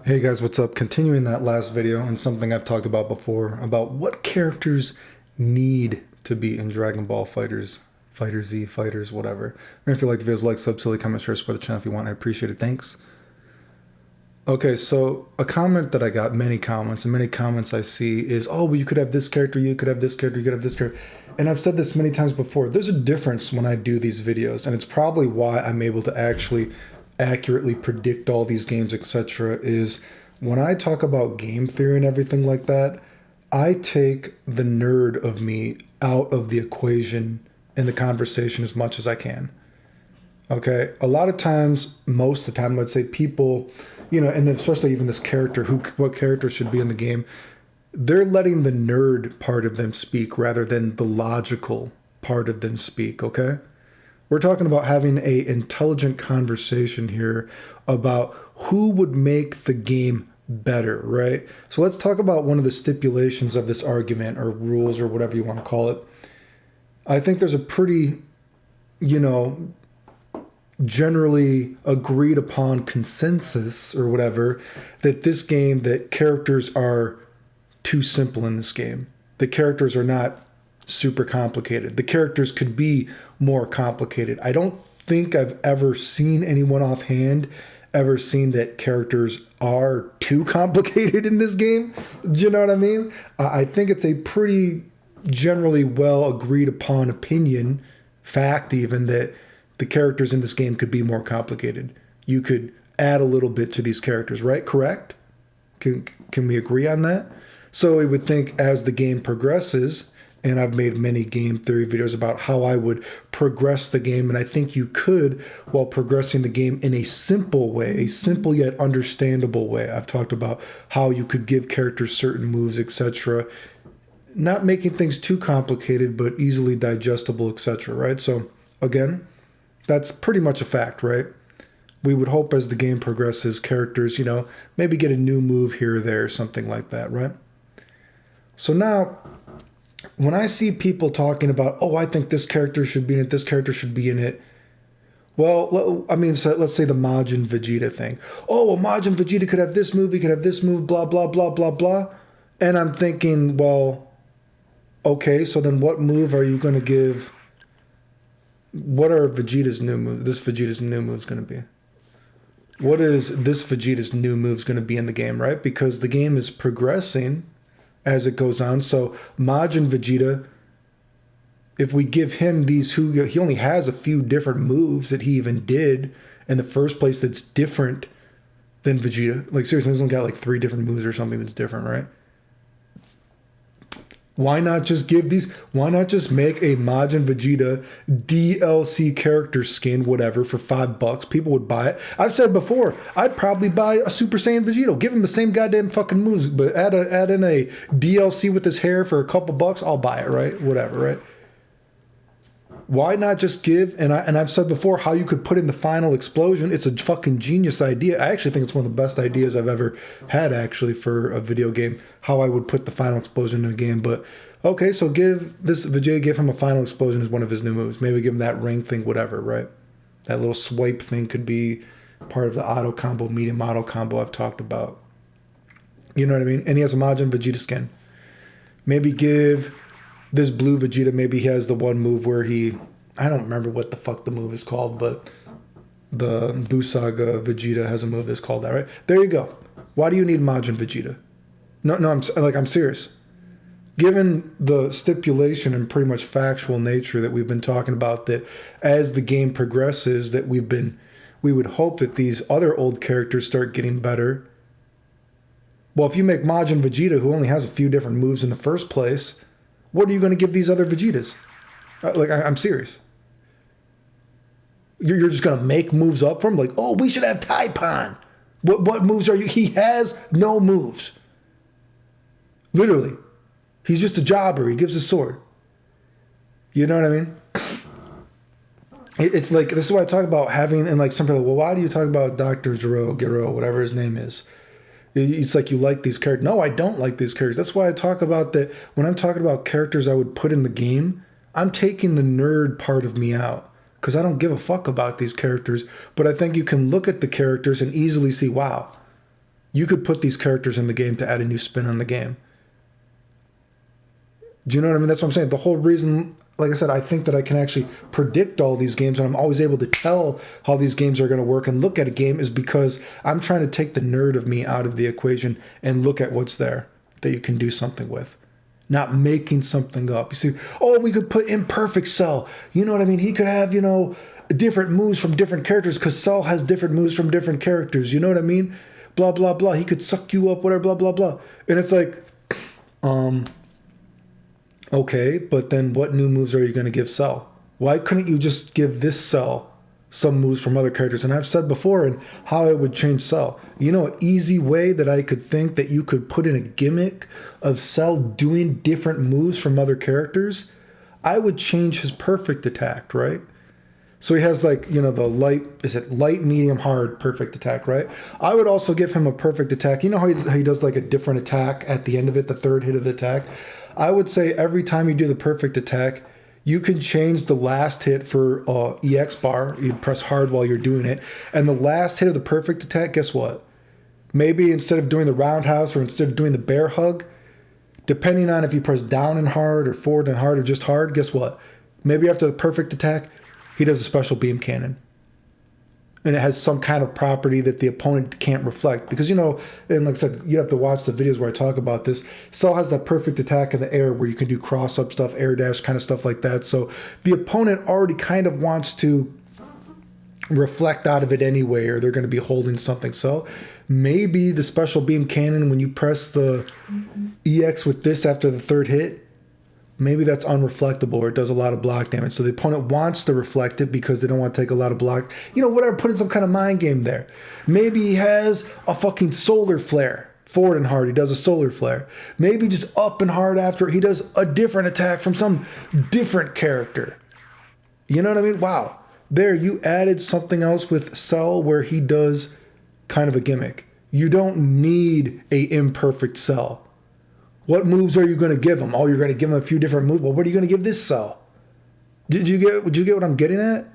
Hey guys, what's up? Continuing that last video and something I've talked about before about what characters need to be in Dragon Ball Fighters, Fighter Z, Fighters, whatever. And if you like the videos, like, sub, silly, comment, share, support the channel if you want. I appreciate it. Thanks. Okay, so a comment that I got, many comments, and many comments I see is, oh, well, you could have this character, you could have this character, you could have this character. And I've said this many times before. There's a difference when I do these videos, and it's probably why I'm able to actually accurately predict all these games, etc. is when I talk about game theory and everything like that, I take the nerd of me out of the equation in the conversation as much as I can. Okay, a lot of times, most of the time, I'd say people, and especially even this character, what character should be in the game, they're letting the nerd part of them speak rather than the logical part of them speak. Okay, we're talking about having a intelligent conversation here about who would make the game better, right? So let's talk about one of the stipulations of this argument or rules or whatever you want to call it. I think there's a pretty, generally agreed upon consensus or whatever that this game, that characters are too simple in this game. The characters are not super complicated. The characters could be more complicated. I don't think I've ever seen anyone offhand ever seen that characters are too complicated in this game. Do you know what I mean? I think it's a pretty generally well agreed upon opinion, fact even, that the characters in this game could be more complicated. You could add a little bit to these characters, right? Correct? Can we agree on that? So we would think as the game progresses, and I've made many game theory videos about how I would progress the game, and I think you could, while progressing the game in a simple way, a simple yet understandable way. I've talked about how you could give characters certain moves, etc., not making things too complicated, but easily digestible, etc., right? So again, that's pretty much a fact, right? We would hope as the game progresses, characters, maybe get a new move here or there, something like that, right? So now, when I see people talking about, oh, I think this character should be in it, this character should be in it. Well, I mean, so let's say the Majin Vegeta thing. Oh, well, Majin Vegeta could have this move, he could have this move, blah, blah, blah, blah, blah. And I'm thinking, well, okay, so then what move are you going to give? What are Vegeta's new moves? This Vegeta's new moves going to be? What is this Vegeta's new moves going to be in the game, right? Because the game is progressing as it goes on. So Majin Vegeta, if we give him these, he only has a few different moves that he even did in the first place that's different than Vegeta. Like seriously, he's only got like 3 different moves or something that's different, right? Why not just give these? Why not just make a Majin Vegeta DLC character skin, whatever, for $5? People would buy it. I've said before, I'd probably buy a Super Saiyan Vegeta. Give him the same goddamn fucking moves, but add in a DLC with his hair for a couple bucks. I'll buy it, right? Whatever, right? Why not just give? And I've said before how you could put in the final explosion. It's a fucking genius idea. I actually think it's one of the best ideas I've ever had actually for a video game. How I would put the final explosion in a game. But okay, so give this Vegeta, give him a final explosion as one of his new moves. Maybe give him that ring thing, whatever, right? That little swipe thing could be part of the auto combo, medium auto combo I've talked about. You know what I mean? And he has a Majin Vegeta skin. Maybe give this blue Vegeta, maybe he has the one move where I don't remember what the fuck the move is called, but the Busaga Vegeta has a move that's called that, right? There you go. Why do you need Majin Vegeta? No, I'm serious. Given the stipulation and pretty much factual nature that we've been talking about, that as the game progresses, that we would hope that these other old characters start getting better. Well, if you make Majin Vegeta, who only has a few different moves in the first place, what are you going to give these other Vegetas? I'm serious. You're just going to make moves up for him? Like, oh, we should have Taipan. What moves are you? He has no moves. Literally. He's just a jobber. He gives a sword. You know what I mean? It's like, this is why I talk about having, and like some people, well, why do you talk about Dr. Gero, whatever his name is? It's like you like these characters. No, I don't like these characters. That's why I talk about that. When I'm talking about characters I would put in the game, I'm taking the nerd part of me out because I don't give a fuck about these characters. But I think you can look at the characters and easily see, wow, You could put these characters in the game to add a new spin on the game. Do you know what I mean? That's what I'm saying. The whole reason, like I said, I think that I can actually predict all these games and I'm always able to tell how these games are going to work and look at a game is because I'm trying to take the nerd of me out of the equation and look at what's there that you can do something with. Not making something up. You see, oh, we could put imperfect Cell. You know what I mean? He could have, different moves from different characters because Cell has different moves from different characters. You know what I mean? Blah, blah, blah. He could suck you up, whatever, blah, blah, blah. And it's like, okay, but then what new moves are you going to give Cell? Why couldn't you just give this Cell some moves from other characters? And I've said before and how it would change Cell. An easy way that I could think that you could put in a gimmick of Cell doing different moves from other characters, I would change his perfect attack, right? So he has the light, medium, hard, perfect attack, right? I would also give him a perfect attack. You know how he does like a different attack at the end of it, the third hit of the attack? I would say every time you do the perfect attack, you can change the last hit for EX bar. You press hard while you're doing it. And the last hit of the perfect attack, guess what? Maybe instead of doing the roundhouse or instead of doing the bear hug, depending on if you press down and hard or forward and hard or just hard, guess what? Maybe after the perfect attack, he does a special beam cannon. And it has some kind of property that the opponent can't reflect. Because, and like I said, you have to watch the videos where I talk about this. Cell has that perfect attack in the air where you can do cross-up stuff, air dash, kind of stuff like that. So the opponent already kind of wants to reflect out of it anyway, or they're going to be holding something. So maybe the special beam cannon, when you press the EX with this after the third hit, maybe that's unreflectable or it does a lot of block damage. So the opponent wants to reflect it because they don't want to take a lot of block. Whatever, put in some kind of mind game there. Maybe he has a fucking solar flare. Forward and hard, he does a solar flare. Maybe just up and hard after, he does a different attack from some different character. You know what I mean? Wow. There, you added something else with Cell where he does kind of a gimmick. You don't need a imperfect Cell. What moves are you going to give him? Oh, you're going to give him a few different moves. Well, what are you going to give this Cell? Did you get what I'm getting at?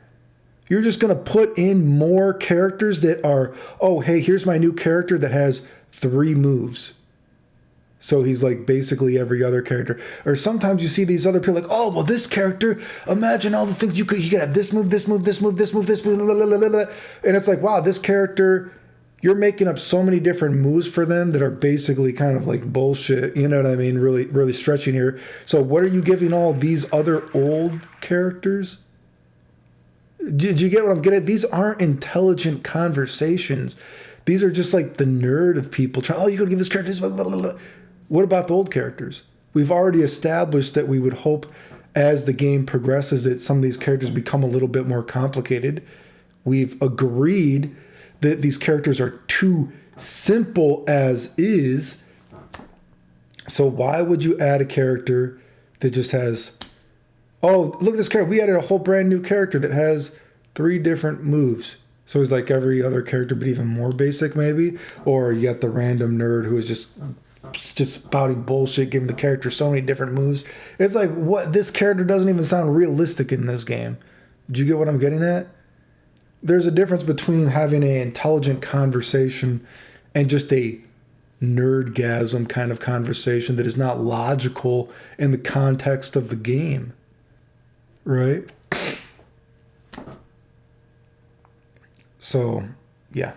You're just going to put in more characters that are, oh, hey, here's my new character that has 3 moves. So he's like basically every other character. Or sometimes you see these other people like, oh, well, this character, imagine all the things he could have this move, this move, this move, this move, this move, blah, blah, blah, blah. And it's like, wow, this character, you're making up so many different moves for them that are basically kind of like bullshit. You know what I mean? Really, really stretching here. So what are you giving all these other old characters? Did you get what I'm getting at? These aren't intelligent conversations. These are just like the nerd of people trying, oh, you got to give this character this, blah, blah, blah, blah. What about the old characters? We've already established that we would hope as the game progresses that some of these characters become a little bit more complicated. We've agreed that these characters are too simple as is. So why would you add a character that just has, oh, look at this character. We added a whole brand new character that has 3 different moves. So he's like every other character, but even more basic maybe. Or you got the random nerd who is just spouting bullshit, giving the character so many different moves. It's like, what? This character doesn't even sound realistic in this game. Do you get what I'm getting at? There's a difference between having an intelligent conversation and just a nerdgasm kind of conversation that is not logical in the context of the game. Right? So, yeah.